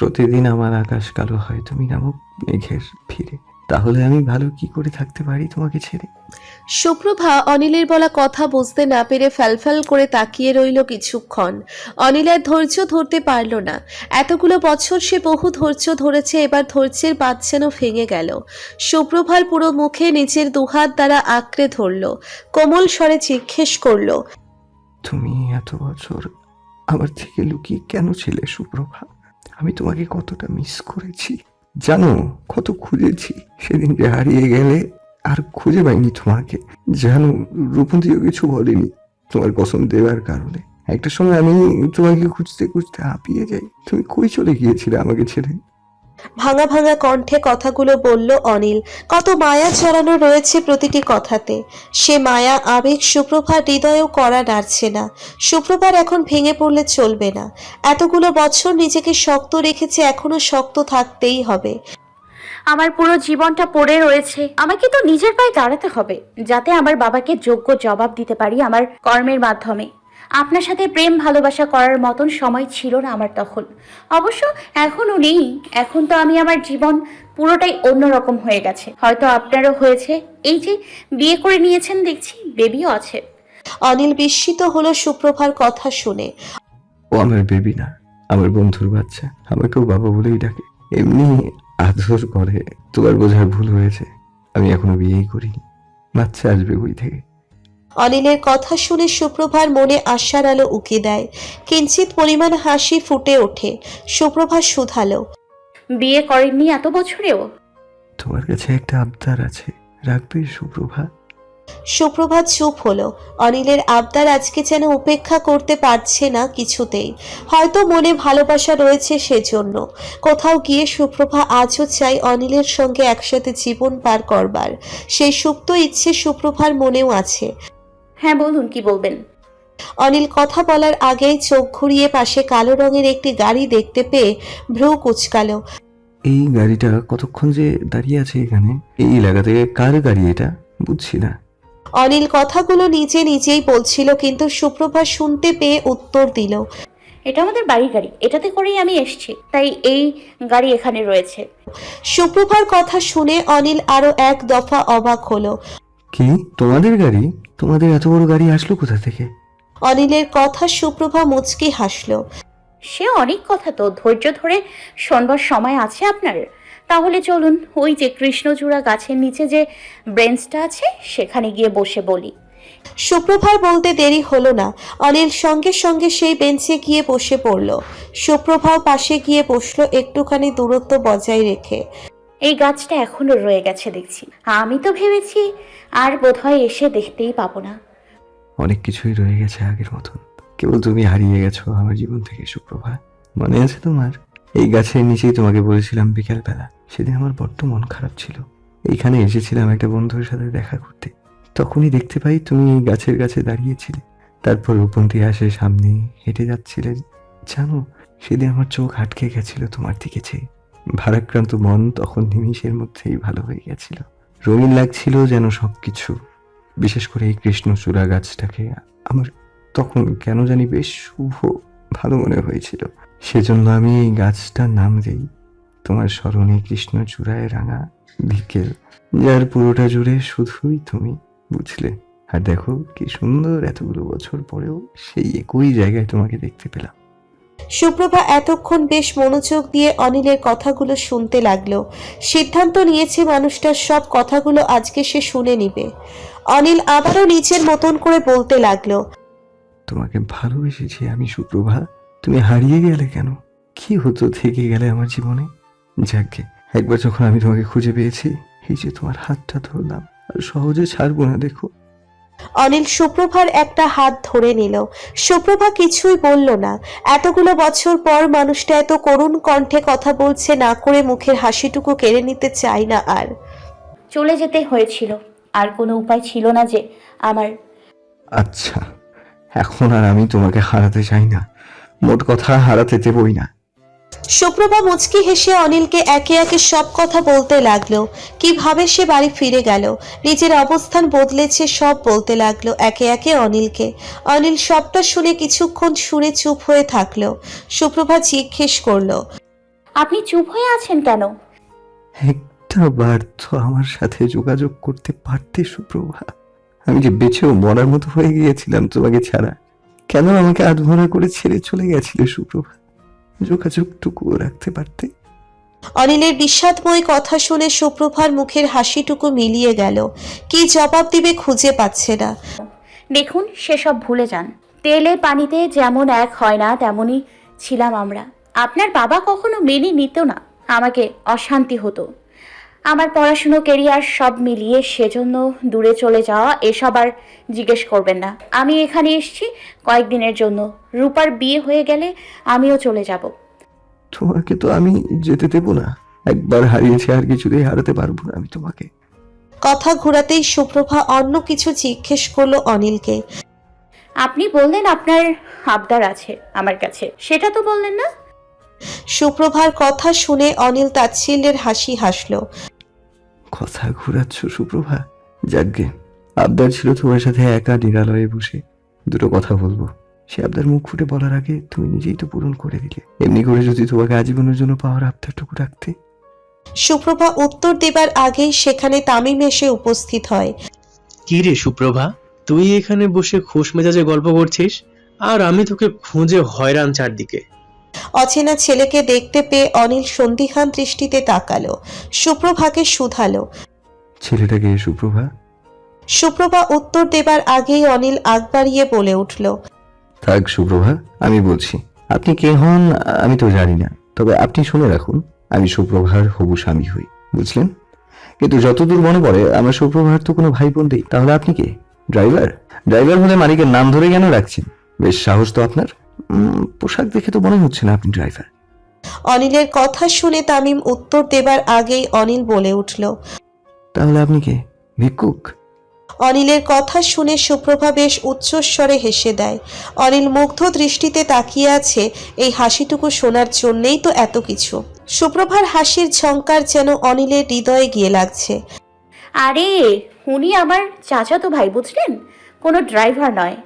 প্রতিদিন আমার আকাশ কালো হয় তুমি নামক মেঘের ভিড়ে। তাহলে আমি ভালো কি করে থাকতে পারি তোমাকে ছেড়ে? সুপ্রভা অনিলের বলা কথা বুঝতে না পেরে ফ্যালফ্যাল করে তাকিয়ে রইল কিছুক্ষণ। অনিলের ধৈর্য ধরতে পারল না। এতগুলো বছর সে বহু ধৈর্য ধরেছে, এবার ধৈর্যের বাঁধ যেন ভেঙে গেল। সুপ্রভার পুরো মুখে নিজের দুহাত দ্বারা আঁকড়ে ধরল, কোমল স্বরে জিজ্ঞেস করল, তুমি এত বছর আমার থেকে লুকিয়ে কেন ছিলে সুপ্রভা? আমি তোমাকে কতটা মিস করেছি জানো, কত খুঁজেছি। সেদিন যে হারিয়ে গেলে আর খুঁজে পাইনি তোমাকে জানো। রূপন্তীও কিছু বলেনি তোমার কসম দেওয়ার কারণে। একটা সময় আমি তোমাকে খুঁজতে খুঁজতে হাঁপিয়ে যাই। তুমি কই চলে গিয়েছিলে আমাকে ছেড়ে? ভাঙা ভাঙা কণ্ঠে কথাগুলো বলল অনিল। কত মায়া ছড়ানো রয়েছে প্রতিটি কথাতে। সে মায়া আবেগ সুপ্রভার হৃদয়েও কড়া নাড়ছে না। সুপ্রভার এখন ভেঙে পড়লে চলবে না। এতগুলো বছর নিজেকে শক্ত রেখেছে, এখনো শক্ত থাকতেই হবে। আমার পুরো জীবনটা পড়ে রয়েছে, আমাকে তো নিজের পায়ে দাঁড়াতে হবে, যাতে আমার বাবাকে যোগ্য জবাব দিতে পারি আমার কর্মের মাধ্যমে। আপনার সাথে প্রেম ভালোবাসা করার মতন সময় ছিল না আমার তখন, অবশ্য এখনও নেই। এখন তো আমি আমার জীবন পুরোটাই অন্যরকম হয়ে গেছে, হয়তো আপনারও হয়েছে। এই যে বিয়ে করে নিয়েছেন দেখছি, বেবিও আছে। অনিল বিস্মিত হলো সুপ্রভার কথা শুনে। ও আমার বেবি না, আমার বন্ধুর বাচ্চা। আমাকেও বাবা বলেই ডাকে, এমনি আদর করে। তোমার বোঝার ভুল হয়েছে, আমি এখনো বিয়েই করিনি। বাচ্চা আসবে ওই থেকে। অনিলের কথা শুনে সুপ্রভার মনে আশার আলো উকি দেয়। কিঞ্চিত পরিমাণ হাসি ফুটে ওঠে। সুপ্রভা শুধালো, বিয়ে করেননি এত বছরেও? তোমার কাছে একটা আবদার আছে, রাখবে সুপ্রভা? সুপ্রভা চুপ হলো। অনিলের আবদার আজকে যেন উপেক্ষা করতে পারছে না কিছুতেই। হয়তো মনে ভালোবাসা রয়েছে সেজন্য। কোথাও গিয়ে সুপ্রভা আজও চাই অনিলের সঙ্গে একসাথে জীবন পার করবার। সেই সুপ্ত ইচ্ছে সুপ্রভার মনেও আছে। হ্যাঁ বলুন, কি বলবেন? অনিল কথা বলার আগেই চোখ ঘুরিয়ে পাশে কালো রঙের একটি গাড়ি দেখতে পেয়ে ভ্রু কুঁচকালো। এই গাড়িটা কতক্ষণ যে দাঁড়িয়ে আছে এখানে? এই এলাকা থেকে কার গাড়ি এটা বুঝছি না। অনিল কথাগুলো নিজে নিজেই বলছিল, কিন্তু সুপ্রভা শুনতে পেয়ে উত্তর দিল, এটা আমাদের বাড়ির গাড়ি, এটাতে করেই আমি এসেছি, তাই এই গাড়ি এখানে রয়েছে। সুপ্রভার কথা শুনে অনিল আরো এক দফা অবাক হলো। কি তোমাদের গাড়ি? তোমাদের এত বড় গাড়ি আসলো কোথা থেকে? অনিলের কথা সুপ্রভা মুচকি হাসল। সে অনেক কথা, তো ধৈর্য ধরে শোনবার সময় আছে আপনার? তাহলে চলুন, ওই যে কৃষ্ণচূড়া গাছের নিচে যে ব্রেঞ্চটা আছে সেখানে গিয়ে বসে বলি। সুপ্রভার বলতে দেরি হলো না। অনিল সঙ্গে সঙ্গে সেই বেঞ্চে গিয়ে বসে পড়ল। সুপ্রভাও পাশে গিয়ে বসলো, একটুখানি দূরত্ব বজায় রেখে। এই গাছটা এখনো রয়ে গেছে দেখছি, আমি তো ভেবেছি আর বোধহয় এসে দেখতেই পাবো না। অনেক কিছুই রয়ে গেছে আগের মতন, কেবল তুমি হারিয়ে গেছো আমার জীবন থেকে সুপ্রভা। মনে আছে তোমার? এই গাছের নিচেই তোমাকে বলেছিলাম বিকেলবেলা। সেদিন আমার বড্ড মন খারাপ ছিল। এইখানে এসেছিলাম একটা বন্ধুর সাথে দেখা করতে। তখনই দেখতে পাই তুমি এই গাছের কাছে দাঁড়িয়েছিলে। তারপর রূপন্তী আসে, সামনে হেঁটে যাচ্ছিলে। জানো, সেদিন আমার চোখ আটকে গেছিল তোমার দিকে চেয়ে। ভারাক্রান্ত মন তখন নিমিষের মধ্যেই ভালো হয়ে গেছিল। রঙিন লাগছিল যেন সবকিছু। বিশেষ করে এই কৃষ্ণচূড়া গাছটাকে আমার তখন কেন জানি বেশ শুভ ভালো মনে হয়েছিল। সেজন্য আমি এই গাছটার নাম দিই তোমার স্মরণে কৃষ্ণচূড়ায় রাঙা বিকেল, যার পুরোটা জুড়ে শুধুই তুমি, বুঝলে? আর দেখো কি সুন্দর, এতগুলো বছর পরেও সেই একই জায়গায় তোমাকে দেখতে পেলাম। সুপ্রভা এতক্ষণ বেশ মনোযোগ দিয়ে অনিলের কথাগুলো শুনতে লাগলো। সিদ্ধান্ত নিয়েছে মানুষটার সব কথাগুলো আজকে সে শুনে নিবে। অনিল আবারও নিজের মতন করে বলতে লাগলো, তোমাকে ভালোবেসেছি আমি সুপ্রভা। তুমি হারিয়ে গেলে কেন? কি হতো থেকে গেলে আমার জীবনে? যাকে একবার যখন আমি তোমাকে খুঁজে পেয়েছি, এই যে তোমার হাতটা ধরলাম, আর সহজে ছাড়বো না দেখো। অনিল সুপ্রভার একটা হাত ধরে নিল। সুপ্রভা কিছুই বলল না। এতগুলো বছর পর মানুষটা এত করুণ কণ্ঠে কথা বলছে, না করে মুখের হাসিটুকু কেড়ে নিতে চায় না আর। চলে যেতে হয়েছিল, আর কোনো উপায় ছিল না যে আমার। আচ্ছা, এখন আর আমি তোমাকে হারাতে চাই না। মোট কথা, হারাতে দেবই না। সুপ্রভা মুচকি হেসে অনিলকে একে একে সব কথা বলতে লাগলো। কিভাবে সে বাড়ি ফিরে গেল, নিজের অবস্থান বদলেছে, সব বলতে লাগলো একে একে অনিলকে। অনিল সবটা শুনে কিছুক্ষণ শুনে চুপ হয়ে থাকলো। সুপ্রভা জিজ্ঞেস করলো, আপনি চুপ হয়ে আছেন কেন? একটা বার তো আমার সাথে যোগাযোগ করতে পারতে সুপ্রভা। আমি যে বেঁচেও মরার মতো হয়ে গিয়েছিলাম তোমাকে ছাড়া। কেন আমাকে আধমরা করে ছেড়ে চলে গেছিলে সুপ্রভা? যোগাযোগটুকুও রাখতে পারতে। অনিলের বিষাদময় কথা শুনে সুপ্রভার মুখের হাসিটুকু মিলিয়ে গেল। কি জবাব দিবে খুঁজে পাচ্ছে না। দেখুন, সেসব ভুলে যান। তেলে পানিতে যেমন এক হয় না, তেমনই ছিলাম আমরা। আপনার বাবা কখনো মেনে নিত না, আমাকে অশান্তি হতো। আমার পড়াশুনো, কেরিয়ার সব মিলিয়ে সেজন্য দূরে চলে যাওয়া, এসব আর জিজ্ঞেস করবেন না। আমি এখানে এসেছি কয়েকদিনের জন্য। রূপার বিয়ে হয়ে গেলে আমিও চলে যাব। তোমাকে তো আমি যেতে দেবো না। একবার হারিয়েছি, আর কিছুতেই হারাতে পারবো না আমি তোমাকে। কথা ঘোরাতেই সুপ্রভা অন্য কিছু জিজ্ঞেস করলো অনিলকে। আপনি বললেন আপনার আবদার আছে আমার কাছে, সেটা তো বললেন না। সুপ্রভার কথা শুনে অনিল তাচ্ছিল্যের হাসি হাসল। কথা ঘুরাচ্ছ সুপ্রভা? যাকগে, আবদার ছিল তোমার সাথে একা নিরালয়ে বসে দুটো কথা বলবো। সে আবদার মুখ ফুটে বলার আগে তুমি নিজেই তো পূরণ করে দিলে। এমনি করে যদি তোমাকে আজীবনের জন্য পাওয়ার আবদারটুকু রাখতে। সুপ্রভা উত্তর দেবার আগেই সেখানে তামিম এসে উপস্থিত হয়। কি রে সুপ্রভা, তুই এখানে বসে খোশ মেজাজে গল্প করছিস, আর আমি তোকে খুঁজে হয়রান চারদিকে। অচেনা ছেলেকে দেখতে পেয়ে অনিল সন্দিহান দৃষ্টিতে তাকালো। সুপ্রভাকে শুধালো। ছেলেটাকে সুপ্রভা? সুপ্রভা উত্তর দেবার আগেই অনিল আগ বাড়িয়ে বলে উঠল। থাক সুপ্রভা, আমি বলছি। আপনি কে হন আমি তো জানি না, তবে আপনি শুনে রাখুন, আমি সুপ্রভার হবু স্বামী হই, বুঝলেন? কিন্তু যতদূর মনে পড়ে আমার সুপ্রভার তো কোনো ভাই বোন নেই। তাহলে আপনি কে? ড্রাইভার? ড্রাইভার হলে মালিকের নাম ধরে কেন রাখছেন? বেশ সাহস তো আপনার। পোশাক দেখে তো মনে হচ্ছে না আপনি ড্রাইভার। অনিলের কথা শুনে তামিম উত্তর দেবার আগেই অনিল বলে উঠল। তাহলে আপনি কে? ভিক্ষুক? অনিলের কথা শুনে সুপ্রভা বেশ উচ্চস্বরে হেসে দেয়। অনিল মুগ্ধ দৃষ্টিতে তাকিয়ে আছে এই হাসিটুকু শোনার জন্যেই তো এত কিছু। সুপ্রভার হাসির ঝংকার যেন অনিলের হৃদয়ে গিয়ে লাগছে। আরে, উনি আমার চাচাতো ভাই, বুঝলেন? কোনো ড্রাইভার নয়।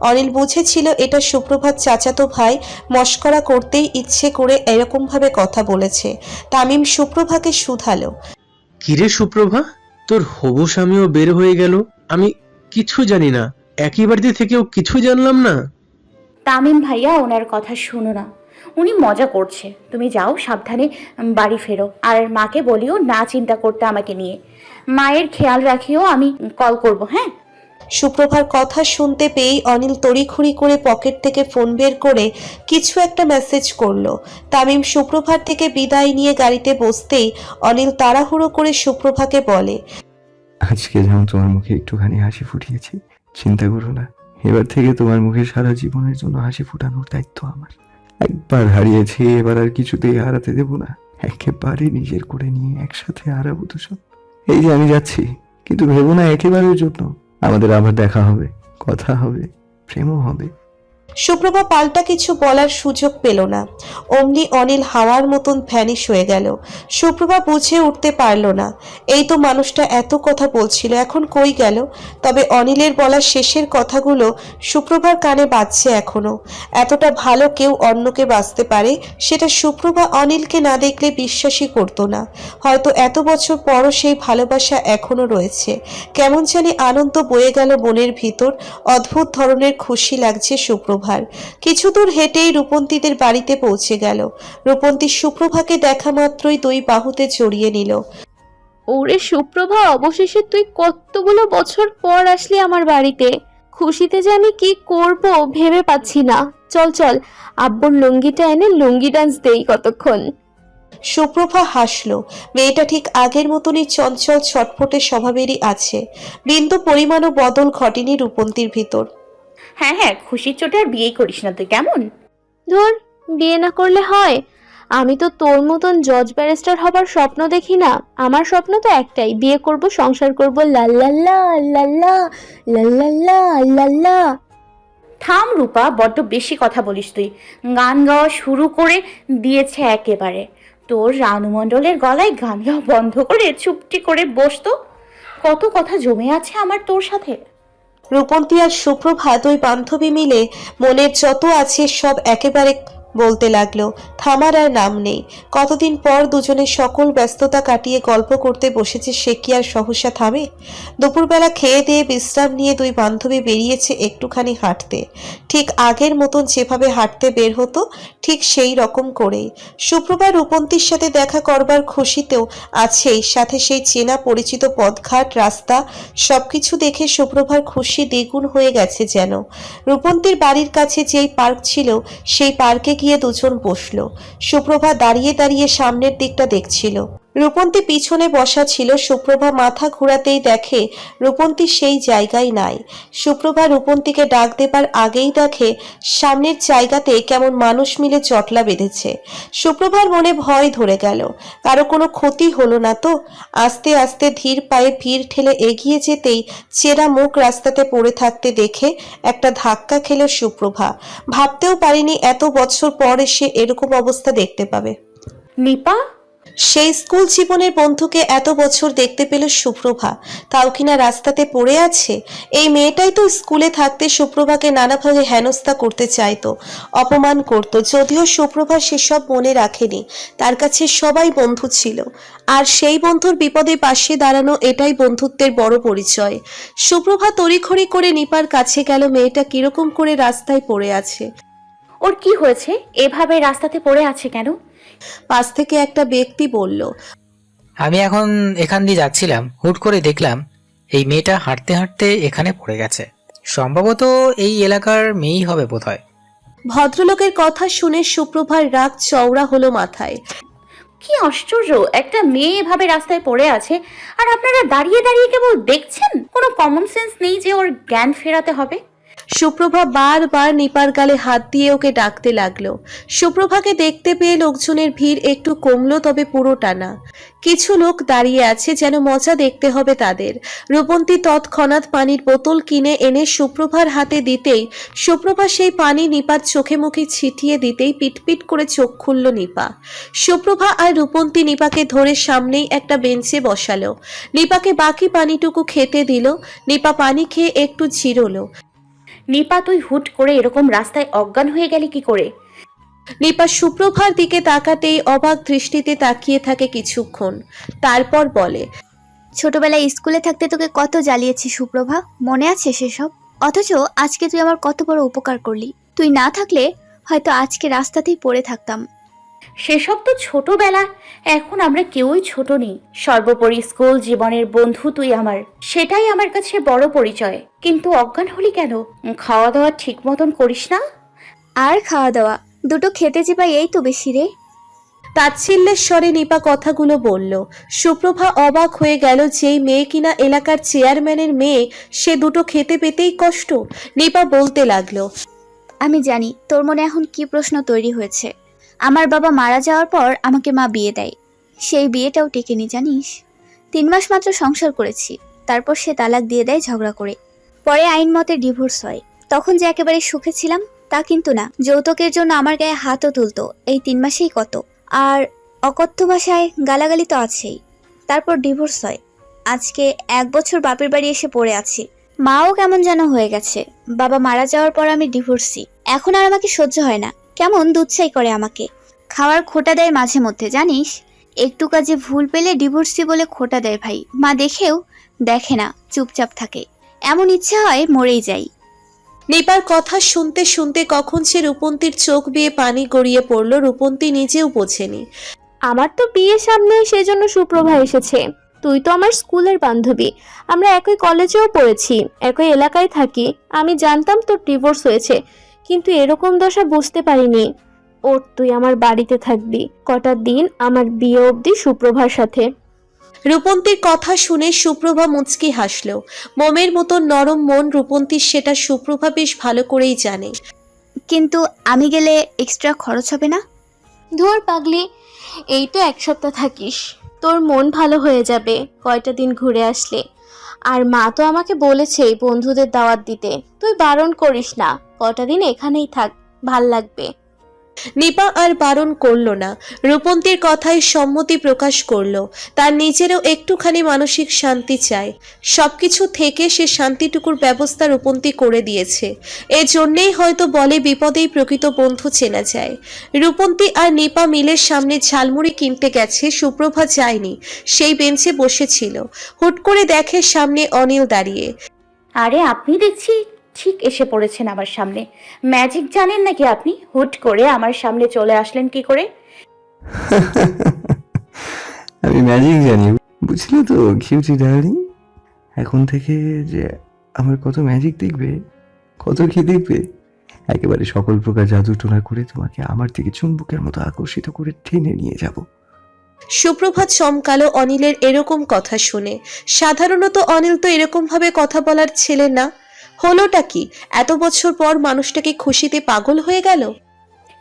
অনিল বুঝেছিল এটা সুপ্রভাত চাচাতো ভাই মস্করা করতেই ইচ্ছে করে এরকম ভাবে কথা বলেছে। তামিম সুপ্রভাকে শুধালো। কিরে সুপ্রভা, তোর হবু স্বামীও বের হয়ে গেল, আমি কিছু জানি না। একই বাড়িতে থেকেও কিছু জানলাম না। তামিম ভাইয়া, ওনার কথা শুনো না, উনি মজা করছে। তুমি যাও, সাবধানে বাড়ি ফেরো। আর মাকে বলিও না চিন্তা করতে আমাকে নিয়ে। মায়ের খেয়াল রাখিও, আমি কল করব, হ্যাঁ? সুপ্রভার কথা শুনতে পেয়েই অনিল তড়িঘড়ি করে পকেট থেকে ফোন বের করে কিছু একটা মেসেজ করলো। তামিম সুপ্রভার থেকে বিদায় নিয়ে গাড়িতে বসতেই অনিল তাড়াহুড়ো করে সুপ্রভাকে বলে। আজকে যেমন তোমার মুখে একটুখানি হাসি ফুটিয়েছি, চিন্তা করো না, এবার থেকে তোমার মুখে সারা জীবনের জন্য হাসি ফোটানোর দায়িত্ব আমার। একবার হারিয়েছি, এবার আর কিছুতেই হারাতে দেব না। একেবারে নিজের করে নিয়ে একসাথে হারাবো দুজন। এই যে আমি যাচ্ছি, কিন্তু ভেবো না একেবারের জন্য। আমাদের আবার দেখা হবে, কথা হবে, প্রেমও হবে। সুপ্রভা পাল্টা কিছু বলার সুযোগ পেল না। অমনি অনিল হাওয়ার মতন ভ্যানিশ হয়ে গেল। সুপ্রভা বুঝে উঠতে পারল না, এই তো মানুষটা এত কথা বলছিল, এখন কই গেল? তবে অনিলের বলা শেষের কথাগুলো সুপ্রভার কানে বাজছে এখনো। এতটা ভালো কেউ অন্যকে বাঁচতে পারে, সেটা সুপ্রভা অনিলকে না দেখলে বিশ্বাসই করতো না। হয়তো এত বছর পরও সেই ভালোবাসা এখনো রয়েছে। কেমন জানি আনন্দ বয়ে গেল মনের ভিতর, অদ্ভুত ধরনের খুশি লাগছে সুপ্রভার। কিছু দূর হেঁটেই রূপন্তীদের বাড়িতে পৌঁছে গেল। রূপন্তী সুপ্রভাকে দেখা মাত্রই দুই বাহুতে জড়িয়ে নিল। ওরে সুপ্রভা, অবশেষে তুই কতগুলো বছর পর আসলি আমার বাড়িতে। খুশিতে যে আমি কি করব ভেবে পাচ্ছি না। চল চল, আব্বুর লুঙ্গিটা এনে লুঙ্গি ডান্স দেই কতক্ষণ। সুপ্রভা হাসল। মেয়েটা ঠিক আগের মতনই চঞ্চল ছটফটে স্বভাবেরই আছে। বিন্দু পরিমাণও বদল ঘটেনি রূপন্তীর ভিতর। হ্যাঁ হ্যাঁ, খুশির চোটে আর বিয়েই করিস না তুই, কেমন? ধুর, বিয়ে না করলে হয়? আমি তো তোর মতন জজ ব্যারিস্টার হবার স্বপ্ন দেখি না। আমার স্বপ্ন তো একটাই, বিয়ে করব, সংসার করব, লাল্লাল্লা লাল্লা লাল্লাল্লা লাল্লা। থাম রূপা, বড্ড বেশি কথা বলিস তুই। গান গাওয়া শুরু করে দিয়েছে একেবারে। তোর রানু মণ্ডলের গলায় গান গাওয়া বন্ধ করে চুপটি করে বসতো। কত কথা জমে আছে আমার তোর সাথে। রূপন্তী আর সুপ্রভা দুই বান্ধবী মিলে মনের যত আছে সব একেবারে বলতে লাগলো। থামার আর নাম নেই। কতদিন পর দুজনে সকল ব্যস্ততা কাটিয়ে গল্প করতে বসেছে, সে কি আর সহসা থামে? দুপুরবেলা খেয়ে দিয়ে বিশ্রাম নিয়ে দুই বান্ধবী বেরিয়েছে একটুখানি হাঁটতে। ঠিক আগের মতন যেভাবে হাঁটতে বের হতো ঠিক সেই রকম করেই। সুপ্রভা রূপন্তীর সাথে দেখা করবার খুশিতেও আছেই, সাথে সেই চেনা পরিচিত পথঘাট রাস্তা সবকিছু দেখে সুপ্রভার খুশি দ্বিগুণ হয়ে গেছে যেন। রূপন্তীর বাড়ির কাছে যেই পার্ক ছিল সেই পার্কে গিয়ে দুজন বসলো। সুপ্রভা দাঁড়িয়ে দাঁড়িয়ে সামনের দিকটা দেখছিল। রূপন্তী পিছনে বসা ছিল। সুপ্রভা মাথা ঘোরাতেই দেখে রূপন্তী সেই জায়গায় নাই। সুপ্রভা রূপন্তীকে ডাক দেবার আগেই দেখে সামনের জায়গাতে কেমন মানুষ মিলে জটলা বেঁধেছে। সুপ্রভার মনে ভয় ধরে গেল, কারো কোনো ক্ষতি হলো না তো। আস্তে আস্তে ধীর পায়ে ভিড় ঠেলে এগিয়ে যেতেই চেনা মুখ রাস্তাতে পড়ে থাকতে দেখে একটা ধাক্কা খেল সুপ্রভা। ভাবতেও পারিনি এত বছর পর এসে এরকম অবস্থা দেখতে পাবে। নিপা, সেই স্কুল জীবনের বন্ধুকে এত বছর দেখতে পেল সুপ্রভা, তাও কিনা রাস্তাতে পড়ে আছে। এই মেয়েটাই তো স্কুলে থাকতে সুপ্রভাকে নানাভাবে হেনস্থা করতে চাইতো, অপমান করত। যদিও সুপ্রভা সেসব মনে রাখেনি, তার কাছে সবাই বন্ধু ছিল, আর সেই বন্ধুর বিপদে পাশে দাঁড়ানো এটাই বন্ধুত্বের বড় পরিচয়। সুপ্রভা তড়িঘড়ি করে নিপার কাছে গেল। মেয়েটা কিরকম করে রাস্তায় পড়ে আছে। ওর কি হয়েছে? এভাবে রাস্তাতে পড়ে আছে কেন? পাশ থেকে একটা ব্যক্তি বলল, আমি এখন এখান দিয়ে যাচ্ছিলাম, হুট করে দেখলাম এই মেয়েটা হাঁটতে হাঁটতে এখানে পড়ে গেছে। সম্ভবত এই এলাকার মেয়েই হবে বোধহয়। ভদ্রলোকের কথা শুনে সুপ্রভার রাগ চওড়া হলো মাথায়। কি আশ্চর্য, একটা মেয়ে এভাবে রাস্তায় পড়ে আছে আর আপনারা দাঁড়িয়ে দাঁড়িয়ে কেবল দেখছেন? কোনো কমন সেন্স নেই যে ওর জ্ঞান ফেরাতে হবে? সুপ্রভা বারবার নিপার গালে হাত দিয়ে ওকে ডাকতে লাগলো। সুপ্রভাকে দেখতে পেয়ে লোকজনের ভিড় একটু কমলো, তবে পুরোটা না। কিছু লোক দাঁড়িয়ে আছে, যেন মজা দেখতে হবে তাদের। রূপন্তী তৎক্ষণাৎ পানির বোতল কিনে এনে সুপ্রভার হাতে দিতেই সুপ্রভা সেই পানি নিপার চোখে মুখে ছিটিয়ে দিতেই পিটপিট করে চোখ খুলল নিপা। সুপ্রভা আর রূপন্তী নিপাকে ধরে সামনেই একটা বেঞ্চে বসালো। নিপাকে বাকি পানিটুকু খেতে দিল। নিপা পানি খেয়ে একটু জিরোলো। নিপা, তুই হুট করে এরকম রাস্তায় অজ্ঞান হয়ে গেলি কি করে? নিপা সুপ্রভার দিকে তাকাতেই অবাক দৃষ্টিতে তাকিয়ে থাকে কিছুক্ষণ, তারপর বলে, ছোটবেলায় স্কুলে থাকতে তোকে কত জ্বালিয়েছি সুপ্রভা, মনে আছে সেসব? অথচ আজকে তুই আমার কত বড় উপকার করলি। তুই না থাকলে হয়তো আজকে রাস্তাতেই পড়ে থাকতাম। সেসব তো ছোটবেলা, এখন আমরা কেউই ছোট নেই। সর্বোপরি স্কুল জীবনের বন্ধু তুই আমার, সেটাই আমার কাছে বড় পরিচয়। কিন্তু অজ্ঞান হলি কেন? খাওয়া দাওয়া ঠিক মতন করিস না? আর খাওয়া দাওয়া দুটো খেতে চিপাই, এই তো বেশি রে। তাচ্ছিল্যের স্বরে নিপা কথাগুলো বলল। সুপ্রভা অবাক হয়ে গেল, যেই মেয়ে কিনা এলাকার চেয়ারম্যানের মেয়ে, সে দুটো খেতে পেতেই কষ্ট। নিপা বলতে লাগলো, আমি জানি তোর মনে এখন কি প্রশ্ন তৈরি হয়েছে। আমার বাবা মারা যাওয়ার পর আমাকে মা বিয়ে দেয়। সেই বিয়েটাও টেকেনি জানিস। 3 মাস মাত্র সংসার করেছি, তারপর সে তালাক দিয়ে দেয় ঝগড়া করে। পরে আইন মতে ডিভোর্স হয়। তখন যে একেবারে সুখে ছিলাম তা কিন্তু না। যৌতুকের জন্য আমার গায়ে হাতও তুলতো এই 3 মাসেই কত। আর অকথ্য ভাষায় গালাগালি তো আছেই। তারপর ডিভোর্স হয়। আজকে 1 বছর বাপের বাড়ি এসে পড়ে আছি। মাও কেমন যেন হয়ে গেছে। বাবা মারা যাওয়ার পর আমি ডিভোর্সি। এখন আর আমাকে সহ্য হয় না, কেমন দুধছাই করে আমাকে। খাওয়ার খোটা দেয় মাঝে মধ্যে জানিস। একটু কাজে ভুল পেলে ডিভোর্সি বলে খোটা দেয় ভাই। মা দেখেও দেখে না, চুপচাপ থাকে। এমন ইচ্ছে হয় মরেই যাই। নিপার কথা শুনতে শুনতে কখন সে রূপন্তীর চোখ বেয়ে পানি গড়িয়ে পড়ল, রূপন্তী নিজেও বোঝেনি। আমার তো বিয়ে সামনে, সেজন্য সুপ্রভা এসেছে। তুই তো আমার স্কুলের বান্ধবী, আমরা একই কলেজেও পড়েছি, একই এলাকায় থাকি। আমি জানতাম তোর ডিভোর্স হয়েছে, কিন্তু এরকম দশা বুঝতে পারিনি। ওর তুই আমার বাড়িতে থাকবি কটা দিন, আমার বিয়ে অবধি সুপ্রভার সাথে। রূপন্তীর কথা শুনে সুপ্রভা মুচকি হাসল। মোমের মতো নরম মন রূপন্তীর, সেটা সুপ্রভা বেশ ভালো করেই জানে। কিন্তু আমি গেলে এক্সট্রা খরচ হবে না? ধুর পাগলি, এই তো 1 সপ্তাহ থাকিস, তোর মন ভালো হয়ে যাবে কয়টা দিন ঘুরে আসলে। আর মা তো আমাকে বলেছে বন্ধুদের দাওয়াত দিতে। তুই বারণ করিস না, কটা দিন এখানেই থাক, ভাল লাগবে। নিপা আর বারণ করলো না, রূপন্তীর কথায় সম্মতি প্রকাশ করলো। তার নিজেরও একটুখানি মানসিক শান্তি চায়। সবকিছু থেকে সে শান্তিটুকুর ব্যবস্থা রূপন্তী করে দিয়েছে। এজন্যেই হয়তো বলে বিপদেই প্রকৃত বন্ধু চেনা যায়। রূপন্তী আর নিপা মিলের সামনে ঝালমুড়ি কিনতে গেছে, সুপ্রভা যায়নি, সেই বেঞ্চে বসেছিল। হুট করে দেখে সামনে অনিল দাঁড়িয়ে। আরে আপনি দেখছি ঠিক এসে পড়েছেন আমার সামনে। ম্যাজিক জানেন নাকি আপনি? হুট করে আমার সামনে চলে আসলেন কি করে? আমি ম্যাজিক জানি, বুঝলে তো কিউটি ডার্লিং। এখন থেকে যে আমার কত ম্যাজিক দেখবে, কত কি দেখবে, একেবারে সকল প্রকার জাদু টোনা করে তোমাকে আমার দিকে চুম্বকের মতো আকর্ষিত করে টেনে নিয়ে যাব। সুপ্রভা চমকালো অনিলের এরকম কথা শুনে। সাধারণত অনিল তো এরকম ভাবে কথা বলার ছেলে না। হলোটা কি? এত বছর পর মানুষটাকে খুশিতে পাগল হয়ে গেল।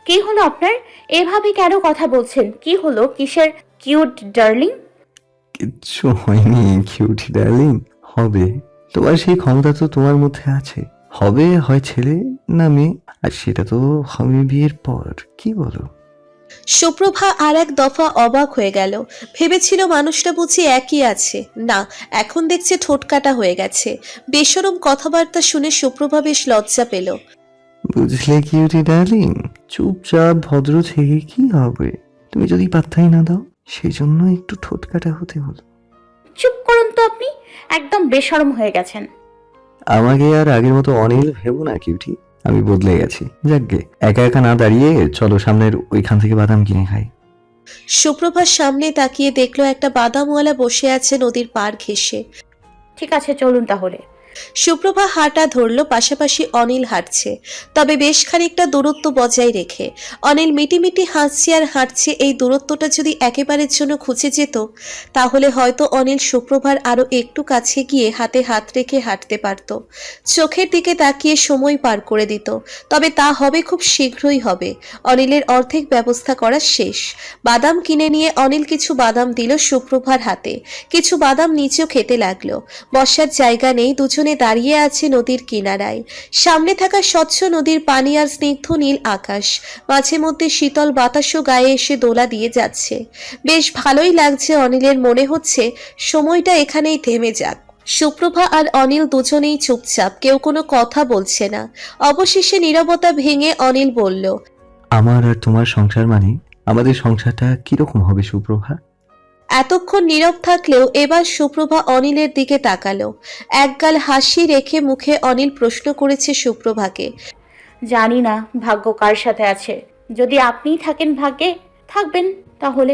কি হলো আপনার? এভাবে কেন কথা বলছেন? কি হলো? কিসের কিউট ডার্লিং? কিচ্ছু হয়নি কিউটি ডার্লিং, হবে। তোমার সেই ক্ষমতা তো তোমার মধ্যে আছে। হবে হয় ছেলে না মেয়ে, আর সেটা তো হবে বিয়ের পর, কি বলো? সুপ্রভা আর এক দফা অবাক হয়ে গেল। ভেবেছিল মানুষটা বুঝি একই আছে, না, এখন দেখছে ঠোঁটকাটা হয়ে গেছে। বেশরম কথাবার্তা শুনে সুপ্রভা বেশ লজ্জা পেল। বুঝলে কিউটি ডার্লিং, চুপচাপ ভদ্র থেকে কি হবে? তুমি যদি পাত্তাই না দাও, সেই জন্য একটু ঠোঁটকাটা হতে হলো। চুপ করুন তো আপনি, একদম বেশরম হয়ে গেছেন। আমাকে আর আগের মতো অনিল ভেবো না কিউটি, আমি বদলে গেছি। যাকগে, একা একা না দাঁড়িয়ে চলো সামনের ওইখান থেকে বাদাম কিনে খাই। সুপ্রভার সামনে তাকিয়ে দেখলো একটা বাদামওয়ালা বসে আছে নদীর পাড় ঘেঁষে। ঠিক আছে চলুন তাহলে। সুপ্রভা হাঁটা ধরল, পাশাপাশি অনিল হাঁটছে, তবে বেশ খানিকটা দূরত্ব বজায় রেখে। অনিল মিটিমিটি হাসছে আর হাঁটছে। এই দূরত্বটা যদি একেবারের জন্য খুঁজে যেত, তাহলে হয়তো অনিল সুপ্রভার আরো একটু কাছে গিয়ে হাতে হাত রেখে হাঁটতে পারত, চোখের দিকে তাকিয়ে সময় পার করে দিত। তবে তা হবে খুব শীঘ্রই হবে। অনিলের অর্ধেক ব্যবস্থা করা শেষ। বাদাম কিনে নিয়ে অনিল কিছু বাদাম দিল সুপ্রভার হাতে, কিছু বাদাম নিচেও খেতে লাগলো। বসার জায়গা নেই, দুজনে দাঁড়িয়ে আছে নদীর কিনারায়। সামনে থাকা স্বচ্ছ নদীর পানি আর স্নিগ্ধ নীল আকাশ, মাঝে মধ্যে শীতল বাতাসও গায়ে এসে দোলা দিয়ে যাচ্ছে। বেশ ভালোই লাগছে অনিলের, মনে হচ্ছে সময়টা এখানেই থেমে যাক। সুপ্রভা আর অনিল দুজনেই চুপচাপ, কেউ কোনো কথা বলছে না। অবশেষে নীরবতা ভেঙে অনিল বলল, আমার আর তোমার সংসার মানে আমাদের সংসারটা কিরকম হবে সুপ্রভা? এতক্ষণ নীরব থাকলেও এবার সুপ্রভা অনিলের দিকে তাকালো। একগাল হাসি রেখে মুখে অনিল প্রশ্ন করেছে সুপ্রভাকে। জানি না ভাগ্য কার সাথে আছে, যদি আপনিই থাকেন ভাগ্যে থাকবেন তাহলে।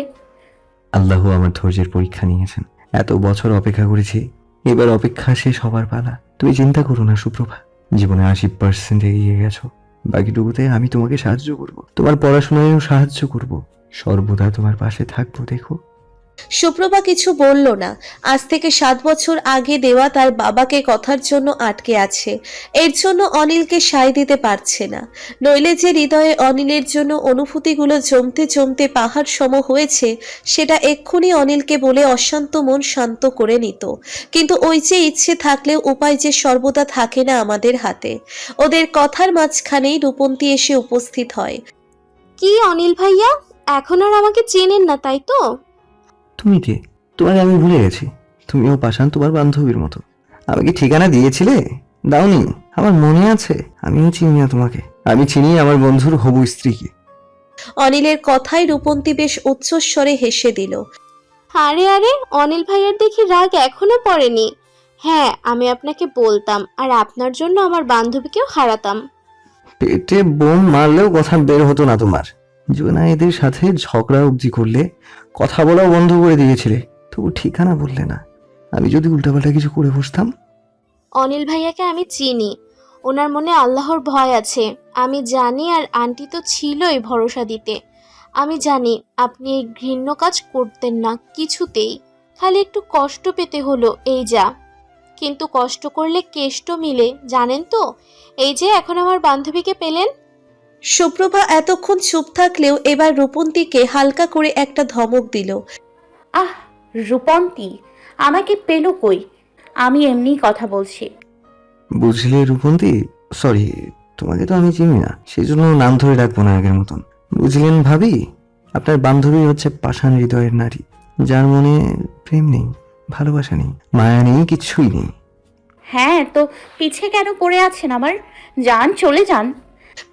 আল্লাহ আমার ধৈর্যের পরীক্ষা নিয়েছেন। এত বছর অপেক্ষা করেছি, এবার অপেক্ষা শেষ হবার পালা। তুমি চিন্তা করো না সুপ্রভা, জীবনে 80% এগিয়ে গেছো। বাকিটুকুতে আমি তোমাকে সাহায্য করব, তোমার পড়াশোনায়ও সাহায্য করব, সর্বদা তোমার পাশে থাকবো। দেখো। সুপ্রভা কিছু বলল না। আজ থেকে 7 বছর আগে দেওয়া তার বাবাকে কথার জন্য আটকে আছে। এর জন্য অনিলকে সায় দিতে পারছে না। নইলে যে হৃদয়ে অনিলের জন্য অনুভূতিগুলো জমতে জমতে পাহাড় সম হয়েছে, সেটা এক্ষুনি অনিলকে বলে অশান্ত মন শান্ত করে নিত। কিন্তু ওই যে ইচ্ছে থাকলেও উপায় যে সর্বদা থাকে না আমাদের হাতে। ওদের কথার মাঝখানেই রূপন্তী এসে উপস্থিত হয়। কি অনিল ভাইয়া, এখন আর আমাকে চেনেন না তাই তো? তুমি কে? তোমাকে আমি ভুলে গেছি। তুমিও পাষাণ তোমার বান্ধবীর মতো। আমাকে ঠিকানা দিয়েছিলে, দাওনি? আমার মনে আছে। আমিও চিনি না তোমাকে। আমি চিনি আমার বন্ধুর হবু স্ত্রীকে। অনিলের কথায় রূপন্তী বেশ উচ্চস্বরে হেসে দিল। আরে আরে, অনিল ভাইয়ার দেখি রাগ এখনো পড়েনি। হ্যাঁ, আমি আপনাকে বলতাম আর আপনার জন্য আমার বান্ধবীকেও হারাতাম। পেটে বোম মারলেও কথা বের হতো না তোমার। জোনায়েদের সাথে ঝগড়া অবধি করলে, কথা বলাও বন্ধ করে দিয়েছিলে, তবু ঠিকানা বললে না। আমি যদি উল্টাপাল্টা কিছু করে বসতাম। অনিল ভাইয়াকে আমি চিনি, ওনার মনে আল্লাহর ভয় আছে আমি জানি, আর আন্টি তো ছিলই ভরসা দিতে। আমি জানি আপনি এই ঘৃণ্য কাজ করতেন না কিছুতেই, খালি একটু কষ্ট পেতে হলো এই যা। কিন্তু কষ্ট করলে কেষ্ট মিলে জানেন তো, এই যে এখন আমার বান্ধবীকে পেলেন। সুপ্রভা এতক্ষণ চুপ থাকলেও এবার রূপন্তীকে হালকা করে একটা ধমক দিল। আহ, রূপন্তী আমাকে পেল কই? আমি এমনি কথা বলছি। বুঝলে রূপন্তী, সরি, তোমাকে তো আমি চিনি না, সেই জন্য নাম ধরে ডাকবো না আগের মতন। বুঝলেন ভাবি, আপনার বান্ধবী হচ্ছে পাষাণ হৃদয়ের নারী, যার মনে প্রেম নেই, ভালোবাসা নেই, মায়া নেই, কিচ্ছুই নেই। হ্যাঁ, তো পিছে কেন পড়ে আছেন আমার? যান, চলে যান।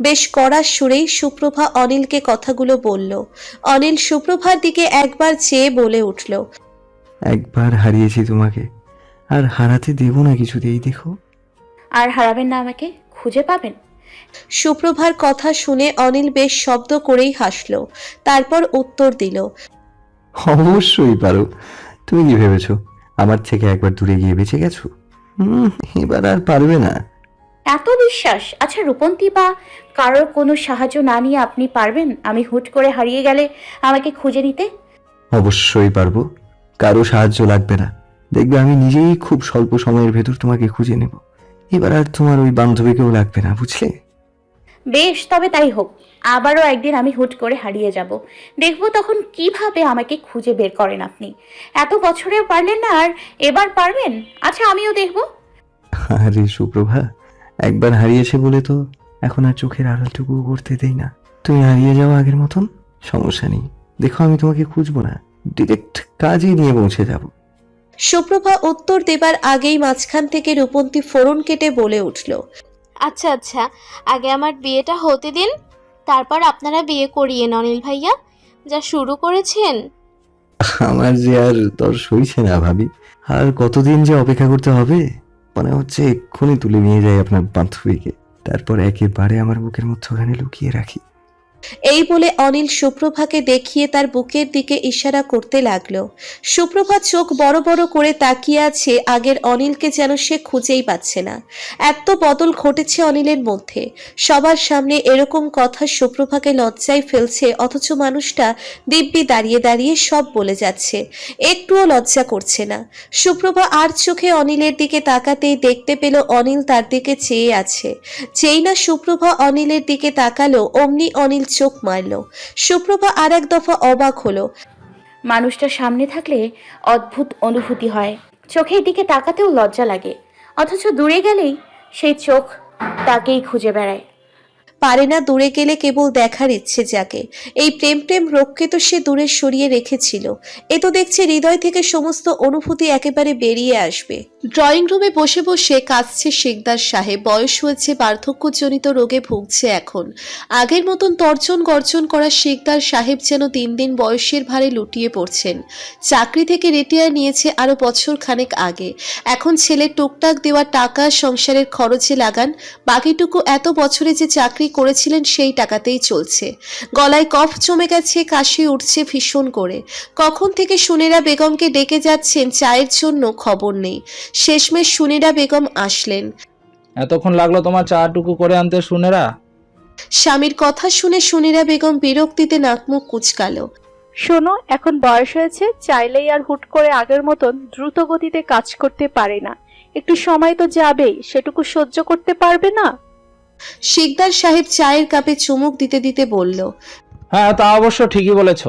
বেশ কড়া সুরেই সুপ্রভা অনিলকে কথাগুলো বলল। অনিল সুপ্রভার দিকে একবার চেয়ে বলে উঠল, একবার হারিয়েছি তোমাকে, আর হারাতে দেব না কিছুতেই, দেখো। আর হারাবেন না আমাকে, খুঁজে পাবেন। সুপ্রভার কথা শুনে অনিল বেশ শব্দ করেই হাসল, তারপর উত্তর দিল, অবশ্যই পারো। তুমি কি ভেবেছো আমার থেকে একবার দূরে গিয়ে বেঁচে গেছো? এবার আর পারবে না। এত বিশ্বাস? আচ্ছা, রূপন্তী বা কারোর কোনো সাহায্য না নিয়ে আপনি পারবেন আমি হুট করে হারিয়ে গেলে আমাকে খুঁজে নিতে? অবশ্যই পারবো, কারো সাহায্য লাগবে না। দেখবে আমি নিজেই খুব স্বল্প সময়ের ভেতর তোমাকে খুঁজে নেব। এবার আর তোমার ওই বান্ধবীকেও লাগবে না, বুঝলে? বেশ, তবে তাই হোক। আবারও একদিন আমি হুট করে হারিয়ে যাব, দেখব তখন কিভাবে আমাকে খুঁজে বের করেন আপনি। এত বছরেও পারলেন না, আর এবার পারবেন? আচ্ছা, আমিও দেখব। আরে সুপ্রভা, একবার হারিয়েছে বলে তো এখন আর চোখের আড়ালটুকু করতে দেই না। তুমি হারিয়ে যাও আগের মতন, সমস্যা নেই। দেখো আমি তোমাকে খুঁজবো না, ডিরেক্ট কাজে নিয়ে পৌঁছে যাব। সুপ্রভা উত্তর দেবার আগেই মাঝখান থেকে রূপন্তী ফোড়ন কেটে বলে উঠল, আচ্ছা আচ্ছা, আগে আমার বিয়েটা হতে দিন, তারপর আপনারা বিয়ে করিয়েন অনিল ভাইয়া, যা শুরু করেছেন। আমার যে আর তর সইছে না ভাবি, আর কতদিন যে অপেক্ষা করতে হবে। মনে হচ্ছে এক্ষুনি তুলে নিয়ে যাই আপনার বান্ধবীকে, তারপর একেবারে আমার বুকের মধ্যখানে লুকিয়ে রাখি। এই বলে অনিল সুপ্রভাকে দেখিয়ে তার বুকের দিকে ইশারা করতে লাগলো। সুপ্রভা চোখ বড় বড় করে তাকিয়ে আছে, আগের অনিলকে যেন সে খুঁজেই পাচ্ছে না। এত বদল ঘটেছে অনিলের মধ্যে, সবার সামনে এরকম কথা সুপ্রভাকে লজ্জায় ফেলছে, অথচ মানুষটা দিব্যি দাঁড়িয়ে দাঁড়িয়ে সব বলে যাচ্ছে, একটুও লজ্জা করছে না। সুপ্রভা আর চোখে অনিলের দিকে তাকাতেই দেখতে পেল অনিল তার দিকে চেয়ে আছে। যেই না সুপ্রভা অনিলের দিকে তাকালো, অমনি অনিল চোখ মারল। সুপ্রভা আর এক দফা অবাক হলো। মানুষটা সামনে থাকলে অদ্ভুত অনুভূতি হয়, চোখের দিকে তাকাতেও লজ্জা লাগে, অথচ দূরে গেলেই সেই চোখ তাকেই খুঁজে বেড়ায়। পারে না দূরে গেলে কেবল দেখার ইচ্ছে জাগে। এই প্রেম প্রেম রোগকে তো সে দূরে সরিয়ে রেখেছিল, এ তো দেখছে হৃদয় থেকে সমস্ত অনুভূতি একেবারে বেরিয়ে আসবে। ড্রয়িং রুমে বসে বসে কাঁদছে শিকদার সাহেব। বয়স হয়েছে, বার্ধক্যজনিত রোগে ভুগছে এখন। আগের মতন তর্জন গর্জন করা শিকদার সাহেব যেন দিন দিন বয়সের ভারে লুটিয়ে পড়ছেন। চাকরি থেকে রিটায়ার নিয়েছে আরো বছর খানেক আগে। এখন ছেলের টুকটাক দেওয়া টাকা সংসারের খরচে লাগান, বাকিটুকু এত বছরে যে চাকরি করেছিলেন সেই টাকাতেই চলছে। গলায় কফ জমে গেছে, কাশি উঠছে ভীষণ করে। কখন থেকে সুনেরা বেগমকে ডেকে যাচ্ছেন চায়ের জন্য, খবর নেই। শেষমেশ সুনেরা বেগম আসলেন। এতক্ষণ লাগলো তোমার চাটুকু করে আনতে সুনেরা? স্বামীর কথা শুনে সুনেরা বেগম বিরক্তিতে নাকমুখ কুচকালো। শোনো, এখন বয়স হয়েছে, চাইলেই আর হুট করে আগের মতন দ্রুত গতিতে কাজ করতে পারে না। একটু সময় তো যাবেই, সেটুকু সহ্য করতে পারবে না? শিকদার সাহেব চায়ের কাপে চুমুক দিতে দিতে বলল, হ্যাঁ, তা অবশ্য ঠিকই বলেছ।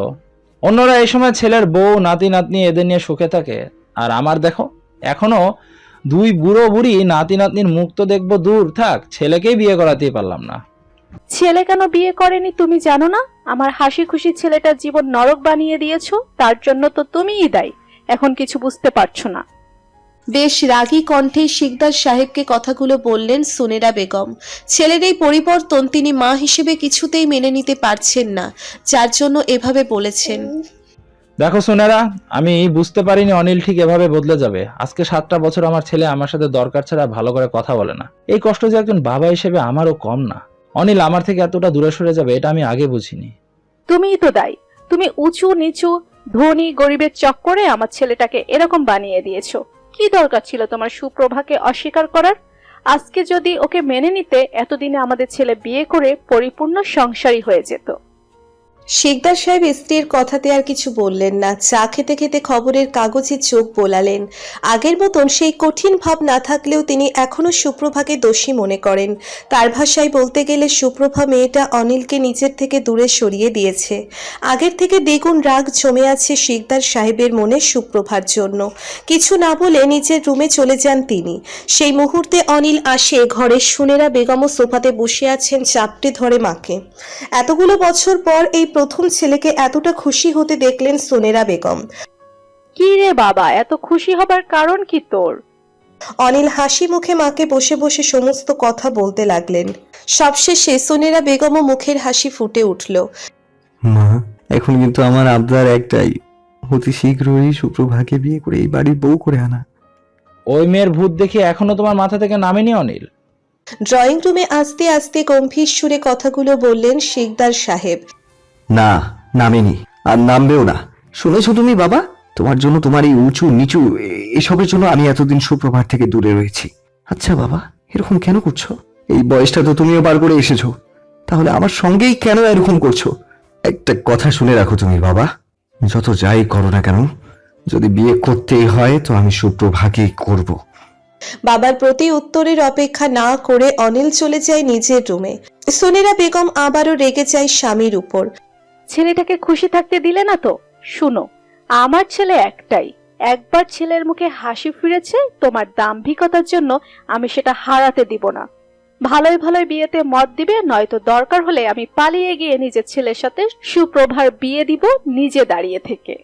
অন্যরা এই সময় ছেলের বউ নাতি নাতনি এদের নিয়ে সুখে থাকে, আর আমার দেখো এখনো দুই বুড়ো বুড়ি, নাতি নাতনির মুখ তো দেখবো দূর থাক, ছেলেকেই বিয়ে করাতেই পারলাম না। ছেলে কেন বিয়ে করেনি তুমি জানো না? আমার হাসি খুশি ছেলেটার জীবন নরক বানিয়ে দিয়েছো, তার জন্য তো তুমিই দায়ী। এখন কিছু বুঝতে পারছো না। বেশ রাগী কণ্ঠে শিকদার সাহেবকে কথাগুলো বললেন সুনেরা বেগম। ছেলের এই পরিবর্তন তিনি মা হিসেবে কিছুতেই মেনে নিতে পারছেন না, যার জন্য এভাবে বলেছেন। দেখো সুনেরা, আমি বুঝতে পারিনি অনিল ঠিক এভাবে বদলে যাবে। আজকে 7টা বছর আমার ছেলে আমার সাথে দরকার ছাড়া ভালো করে কথা বলে না। এই কষ্ট যে একজন বাবা হিসেবে আমারও কম না। অনিল আমার থেকে এতটা দূরে সরে যাবে এটা আমি আগে বুঝিনি। তুমিই তো দায়ী। তুমি উঁচু নিচু, ধনী গরিবের চক্করে আমার ছেলেটাকে এরকম বানিয়ে দিয়েছো। কি দরকার ছিল তোমার সুপ্রভাকে অস্বীকার করার? আজকে যদি ওকে মেনে নিতে, এতদিনে আমাদের ছেলে বিয়ে করে পরিপূর্ণ সংসারী হয়ে যেত। শিকদার সাহেব স্ত্রীর কথাতে আর কিছু বললেন না। চা খেতে খেতে খবরের কাগজে চোখ বোলালেন। আগের মতন সেই কঠিন ভাব না থাকলেও তিনি এখনো সুপ্রভাকে দোষী মনে করেন। তার ভাষায় বলতে গেলে সুপ্রভা মেয়েটা অনিলকে নিজের থেকে দূরে সরিয়ে দিয়েছে। আগের থেকে দ্বিগুণ রাগ জমে আছে শিকদার সাহেবের মনে সুপ্রভার জন্য। কিছু না বলে নিজের রুমে চলে যান তিনি। সেই মুহূর্তে অনিল আসে ঘরে। সুনেরা বেগমও সোফাতে বসে আছেন, চাপটে ধরে মাকে। এতগুলো বছর পর এই প্রথম ছেলেকে এতটা খুশি হতে দেখলেন সুনেরা বেগম। কি রে বাবা, এত খুশি হবার কারণ কি তোর? অনিল হাসি মুখে মাকে বসে বসে সমস্ত কথা বলতে লাগলেন। সবশেষে সুনেরা বেগমও মুখের হাসি ফুটে উঠল। মা, এখন কিন্তু আমার আবদার একটাই, অতি শীঘ্রই সুপ্রভাকে বিয়ে করে এই বাড়ির বউ করে আনা। ওই মেয়ের ভূত দেখে এখনো তোমার মাথা থেকে নামেনি অনিল? ড্রয়িং রুমে আস্তে আস্তে গম্ভীর সুরে কথাগুলো বললেন শিকদার সাহেব। না, নামেনি, আর নামবেও না। শুনেছো তুমি বাবা? তোমার জন্য, তোমার এই উঁচু নিচু এসবের জন্য আমি এতদিন সুপ্রভার থেকে দূরে রয়েছি। আচ্ছা বাবা, এরকম কেন করছো? এই বয়সটা তো তুমিও পার করে এসেছো, তাহলে আমার সঙ্গেই কেন এরকম করছো? একটা কথা শুনে রাখো তুমি বাবা, যত যাই করো না কেন, যদি বিয়ে করতেই হয় তো আমি সুপ্রভাকেই করব। বাবার প্রতি উত্তরের অপেক্ষা না করে অনিল চলে যায় নিজের রুমে। সুনেরা বেগম আবারও রেগে যায় স্বামীর উপর। ছেলেটাকে খুশি থাকতে দিলে না তো? শুনো, আমার ছেলে একটাই। একবার ছেলের মুখে হাসি ফিরেছে, তোমার দাম্ভিকতার জন্য আমি সেটা হারাতে দিব না। ভালোই ভালোই বিয়েতে মত দিবে, নয়তো দরকার হলে আমি পালিয়ে গিয়ে নিজের ছেলের সাথে সুপ্রভার বিয়ে দিব, নিজে দাঁড়িয়ে থেকে।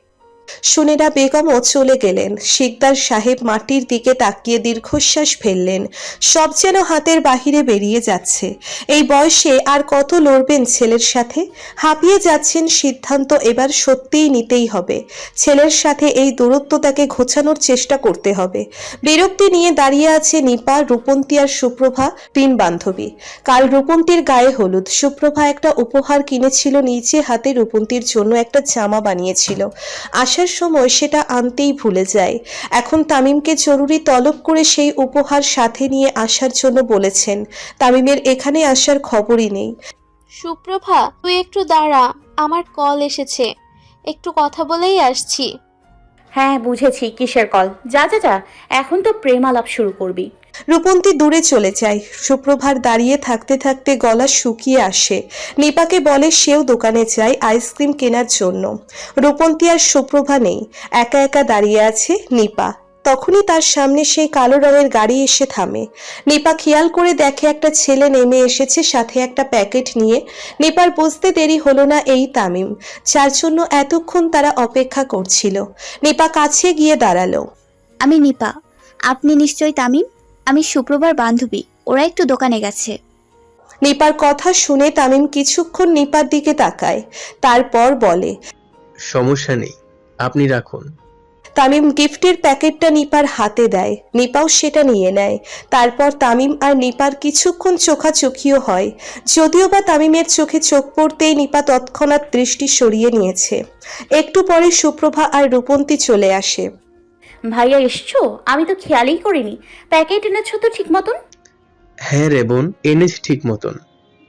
সুনেরা বেগমও চলে গেলেন। শিকদার সাহেব মাটির দিকে তাকিয়ে দীর্ঘশ্বাস ফেললেন। সব যেন হাতের বাহিরে বেরিয়ে যাচ্ছে। এই বয়সে আর কত লড়বেন ছেলের সাথে? হাঁপিয়ে যাচ্ছেন। সিদ্ধান্ত এবার সত্যিই নিতেই হবে। ছেলের সাথে এই দূরত্ব তাকে ঘোচানোর চেষ্টা করতে হবে। বিরক্তি নিয়ে দাঁড়িয়ে আছে নিপা, রূপন্তী আর সুপ্রভা, তিন বান্ধবী। কাল রূপন্তীর গায়ে হলুদ। সুপ্রভা একটা উপহার কিনেছিল নিজে হাতে, রূপন্তীর জন্য একটা জামা বানিয়েছিল। আসার সময় সেটা আনতেই ভুলে যায়। এখন তামিমকে জরুরি তলব করে সেই উপহার সাথে নিয়ে আসার জন্য বলেছেন। তামিমের এখানে আসার খবরই নেই। সুপ্রভা, তুই একটু দাঁড়া, আমার কল এসেছে, একটু কথা বলেই আসছি। হ্যাঁ বুঝেছি, কিসের কল? যা যা যা, এখন তো প্রেম আলাপ শুরু করবি। রূপন্তী দূরে চলে যায়। সুপ্রভার দাঁড়িয়ে থাকতে থাকতে গলা শুকিয়ে আসে। নিপাকে বলে সেও দোকানে যায় আইসক্রিম কেনার জন্য। রূপন্তী আর সুপ্রভা নেই, একা একা দাঁড়িয়ে আছে নিপা। তখনই তার সামনে সেই কালো রঙের গাড়ি এসে থামে। নিপা খেয়াল করে দেখে একটা ছেলে নেমে এসেছে, সাথে একটা প্যাকেট নিয়ে। নিপার বুঝতে দেরি হলো না, এই তামিম, যার জন্য এতক্ষণ তারা অপেক্ষা করছিল। নিপা কাছে গিয়ে দাঁড়ালো। আমি নিপা, আপনি নিশ্চয়ই তামিম। আমি সুপ্রভার বান্ধবী, ওরা একটু দোকানে গেছে। নিপার কথা শুনে তামিম কিছুক্ষণ নিপার দিকে তাকায়, তারপর বলে, সমস্যা নেই, আপনি রাখুন। তামিম গিফটের প্যাকেটটা নিপার হাতে দেয়। নিপাও সেটা নিয়ে নেয়। তারপর তামিম আর নিপার কিছুক্ষণ চোখাচোখিও হয়। যদিও বা তামিমের চোখে চোখ পড়তেই নিপা তৎক্ষণাৎ দৃষ্টি সরিয়ে নিয়েছে। একটু পরে সুপ্রভা আর রূপন্তী চলে আসে। ভাইয়া এসছো? আমি তো খেয়ালই করিনি। প্যাকেট এনেছো তো ঠিক মতন? হ্যাঁ রে বোন, এনেছি ঠিক মতন।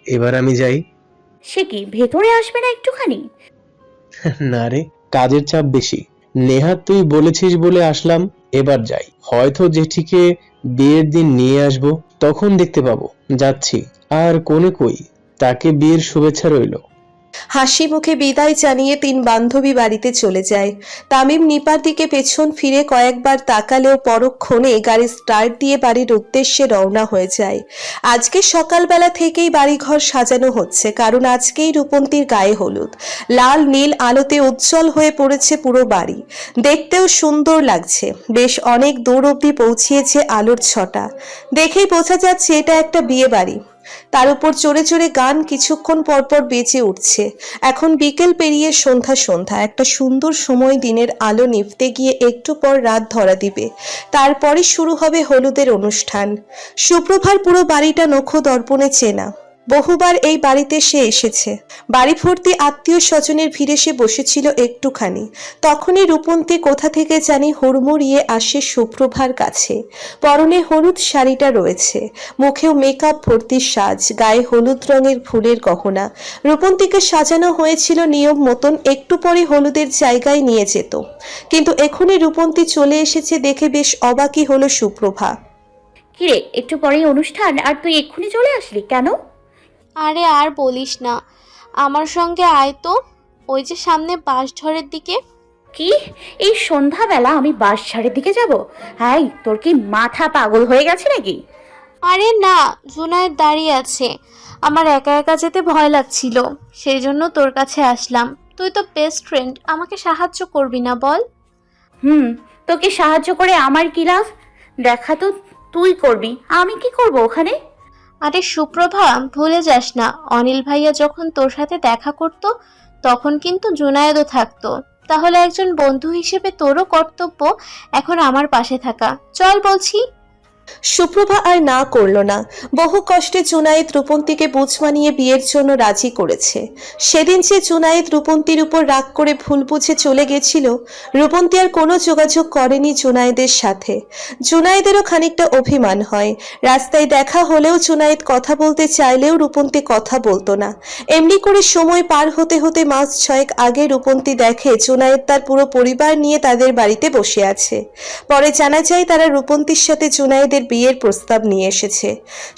এবার আমি যাই। সে কি, ভেতরে আসবে না একটুখানি? না রে, কাজের চাপ বেশি। নেহাত তুই বলেছিস বলে আসলাম, এবার যাই। হয়তো জেঠিকে বিয়ের দিন নিয়ে আসবো, তখন দেখতে পাবো। যাচ্ছি। আর কোনে কই, তাকে বিয়ের শুভেচ্ছা রইলো। হাসি মুখে বিদায় জানিয়ে তিন বান্ধবী বাড়িতে চলে যায়। তামিম নিপার দিকে পেছন ফিরে কয়েকবার তাকালেও পরক্ষণে গাড়ি স্টার্ট দিয়ে বাড়ির উদ্দেশ্যে রওনা হয়ে যায়। আজকে সকালবেলা থেকেই বাড়িঘর সাজানো হচ্ছে, কারণ আজকেই রূপন্তীর গায়ে হলুদ। লাল নীল আলোতে উজ্জ্বল হয়ে পড়েছে পুরো বাড়ি। দেখতেও সুন্দর লাগছে। বেশ অনেক দূর অবধি পৌঁছিয়েছে আলোর ছটা। দেখেই বোঝা যাচ্ছে এটা একটা বিয়ে বাড়ি। তার উপর চড়ে চড়ে গান কিছুক্ষণ পরপর বেজে উঠছে। এখন বিকেল পেরিয়ে সন্ধ্যা সন্ধ্যা, একটা সুন্দর সময়। দিনের আলো নিভতে গিয়ে একটু পর রাত ধরা দিবে। তারপরে শুরু হবে হলুদের অনুষ্ঠান। সুপ্রভার পুরো বাড়িটা নখ দর্পণে চেনা। বহুবার এই বাড়িতে সে এসেছে। বাড়ি ভর্তি আত্মীয় স্বজনের ভিড়ে সে বসেছিল একটুখানি, তখনই রূপন্তী কোথা থেকে জানি হুড়মুড়িয়ে আসে সুপ্রভার কাছে। পরনে হলুদ শাড়িটা রয়েছে, মুখেও মেকআপ ভর্তি সাজ, গায়ে হলুদ রঙের ফুলের গহনা। রূপন্তীকে সাজানো হয়েছিল নিয়ম মতন, একটু পরে হলুদের জায়গায় নিয়ে যেত, কিন্তু এখনই রূপন্তী চলে এসেছে দেখে বেশ অবাকই হলো সুপ্রভা। কিরে, একটু পরেই অনুষ্ঠান আর তুই এক্ষুনি চলে আসলি কেন? আরে আর বলিস না, আমার সঙ্গে আয় তো, ওই যে সামনে বাঁশঝড়ের দিকে। কি, এই সন্ধ্যাবেলা আমি বাঁশঝাড়ের দিকে যাব? হাই, তোর কি মাথা পাগল হয়ে গেছে নাকি? আরে না, জুনায়েদ দাঁড়িয়ে আছে, আমার একা একা যেতে ভয় লাগছিল, সেই জন্য তোর কাছে আসলাম। তুই তো বেস্ট ফ্রেন্ড, আমাকে সাহায্য করবি না বল? তোকে সাহায্য করে আমার কি লাভ? দেখা তো তুই করবি, আমি কি করব ওখানে? আরে সুপ্রভা, ভুলে যাস না, অনিল ভাইয়া যখন তোর সাথে দেখা করত তখন কিন্তু জুনায়েদও থাকতো। তাহলে একজন বন্ধু হিসেবে তোরও কর্তব্য এখন আমার পাশে থাকা। চল বলছি। সুপ্রভা আর না করলো না। বহু কষ্টে জুনায়েদ রূপন্তীকে বুঝ মানিয়ে বিয়ের জন্য রাজি করেছে। সেদিন যে জুনায়েদ রূপন্তীর উপর রাগ করে ভুল বুঝে চলে গেছিল, রূপন্তী আর কোনো যোগাযোগ করেনি জুনায়েদের সাথে। জুনায়েদেরও খানিকটা অভিমান হয়। রাস্তায় দেখা হলেও জুনায়েদ কথা বলতে চাইলেও রূপন্তী কথা বলতো না। এমনি করে সময় পার হতে হতে মাস 6 আগে রূপন্তী দেখে জুনায়েদ তার পুরো পরিবার নিয়ে তাদের বাড়িতে বসে আছে। পরে জানা যায় তারা রূপন্তীর সাথে জুনায়েদের বিয়ের প্রস্তাব নিয়ে এসেছে।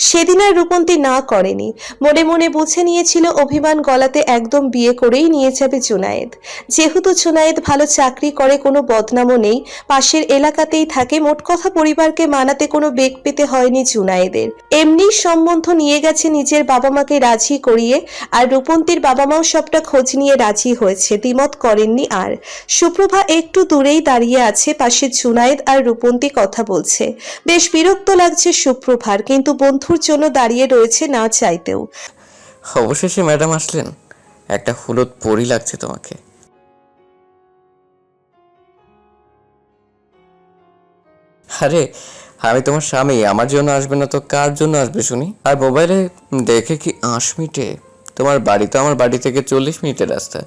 সেদিন আর রূপন্তী না করেনি, মনে মনে বুঝে নিয়েছিল অভিমান গলাতে একদম বিয়ে করেই নিয়ে যাবে জুনায়েদ। যেহেতু জুনায়েদ ভালো চাকরি করে, কোনো বদনামও নেই, পাশের এলাকাতেই থাকে, মোট কথা পরিবারকে মানাতে কোনো বেগ পেতে হয়নি জুনায়েদের। এমনি সম্বন্ধ নিয়ে গেছে নিজের বাবা মাকে রাজি করিয়ে, আর রূপন্তীর বাবা মাও সবটা খোঁজ নিয়ে রাজি হয়েছে, দ্বিমত করেননি আর। সুপ্রভা একটু দূরেই দাঁড়িয়ে আছে, পাশে জুনায়েদ আর রূপন্তী কথা বলছে। বেশ বিরক্ত লাগছে সুপ্রভার, কিন্তু বন্ধুর জন্য দাঁড়িয়ে রয়েছে না চাইতেও। অবশেষে ম্যাডাম আসলেন, একটা হলুদ পরি লাগছে তোমাকে। আরে আমি তোমার স্বামী, আমার জন্য আসবে না তো কার জন্য আসবে শুনি? আর মোবাইলে দেখে কি 8 মিনিটে? তোমার বাড়ি তো আমার বাড়ি থেকে 40 মিনিটের রাস্তা,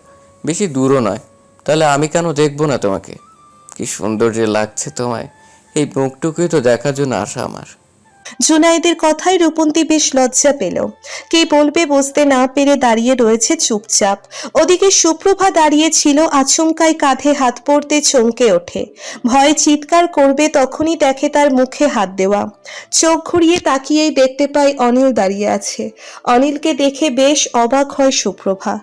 বেশি দূরও নয়। তাহলে আমি কেন দেখবো না তোমাকে? কি সুন্দর যে লাগছে তোমায়, এই মুখটুকুই তো দেখার জন্য আসা আমার। জুনায়েদের কথায় রূপন্তী বেশ লজ্জা পেল, কি বলবে বুঝতে না পেরে দাঁড়িয়ে রয়েছে চুপচাপ। ওদিকে সুপ্রভা দাঁড়িয়ে ছিল, আচমকায় কাঁধে হাত পড়তে চমকে ওঠে। ভয়ে চিৎকার করবে তখনই দেখে তার মুখে হাত দেওয়া। চোখ ঘুরিয়ে তাকিয়েই দেখতে পায় অনিল দাঁড়িয়ে আছে। অনিলকে দেখে বেশ অবাক হয় সুপ্রভা।